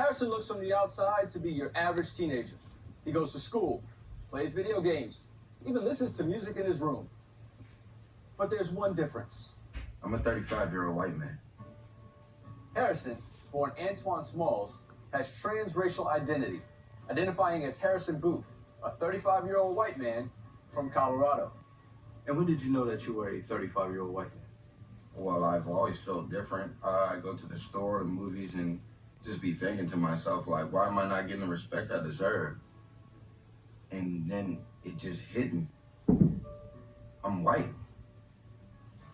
Harrison looks from the outside to be your average teenager. He goes to school, plays video games, even listens to music in his room. But there's one difference. I'm a 35-year-old white man. Harrison, born Antoine Smalls, has transracial identity, identifying as Harrison Booth, a 35-year-old white man from Colorado. And when did you know that you were a 35-year-old white man? Well, I've always felt different. I go to the store, the movies, and just be thinking to myself, like, why am I not getting the respect I deserve? And then it just hit me. I'm white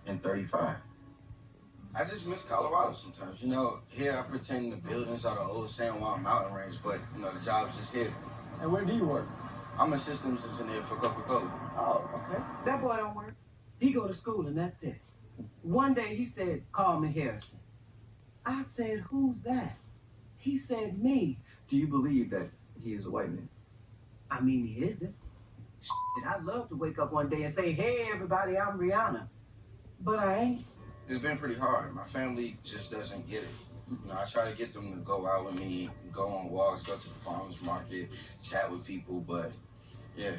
and 35. I just miss Colorado sometimes. You know, here I pretend the buildings are the old San Juan mountain range, but, you know, the job's just here. And where do you work? I'm a systems engineer for Coca-Cola. Oh, okay. That boy don't work. He go to school and that's it. One day he said, call me Harrison. I said, who's that? He said, me. Do you believe that he is a white man? I mean, he isn't. Shit, I'd love to wake up one day and say, hey, everybody, I'm Rihanna. But I ain't. It's been pretty hard. My family just doesn't get it. You know, I try to get them to go out with me, go on walks, go to the farmers market, chat with people, but yeah.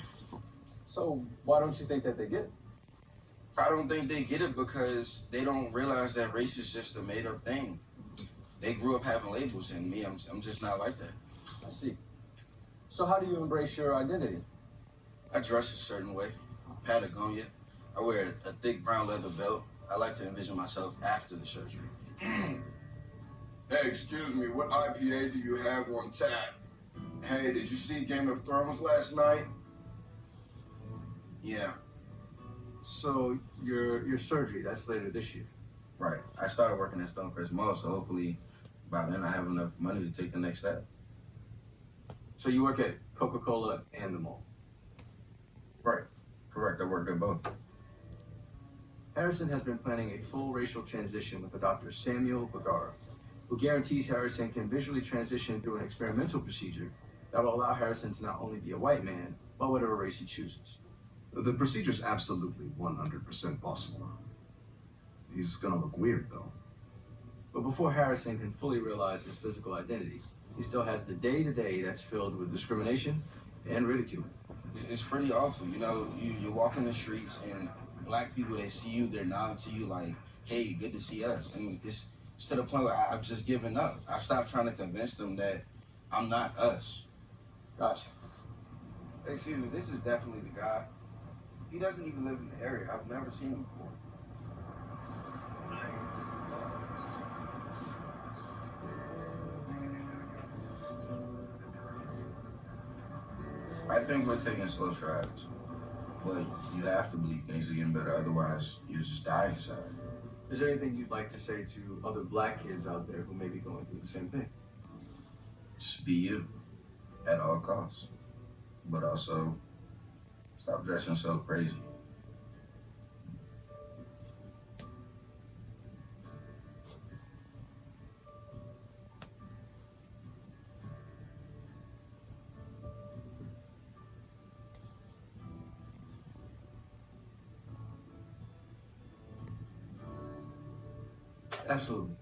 So why don't you think that they get it? I don't think they get it because they don't realize that race is just a made-up thing. They grew up having labels, and me, I'm just not like that. I see. So how do you embrace your identity? I dress a certain way, Patagonia. I wear a thick brown leather belt. I like to envision myself after the surgery. Hey, excuse me, what IPA do you have on tap? Hey, did you see Game of Thrones last night? Yeah. So your surgery, that's later this year. Right. I started working at Stonecrest Mall, so hopefully by then I have enough money to take the next step. So you work at Coca-Cola and the mall. Right. Correct. I work at both. Harrison has been planning a full racial transition with the Dr. Samuel Vergara, who guarantees Harrison can visually transition through an experimental procedure that will allow Harrison to not only be a white man, but whatever race he chooses. The procedure's absolutely 100% possible. He's gonna look weird, though. But before Harrison can fully realize his physical identity, he still has the day-to-day that's filled with discrimination and ridicule. It's pretty awful. You know, you walk in the streets and black people, they see you, they're nodding to you like, hey, good to see us. And it's to the point where I've just given up. I've stopped trying to convince them that I'm not us. Gotcha. Hey, excuse me, this is definitely the guy. He doesn't even live in the area. I've never seen him before. I think we're taking slow strides. But you have to believe things are getting better, otherwise you just die inside. Is there anything you'd like to say to other black kids out there who may be going through the same thing? Just be you at all costs. But also, stop dressing so crazy. Absolutely.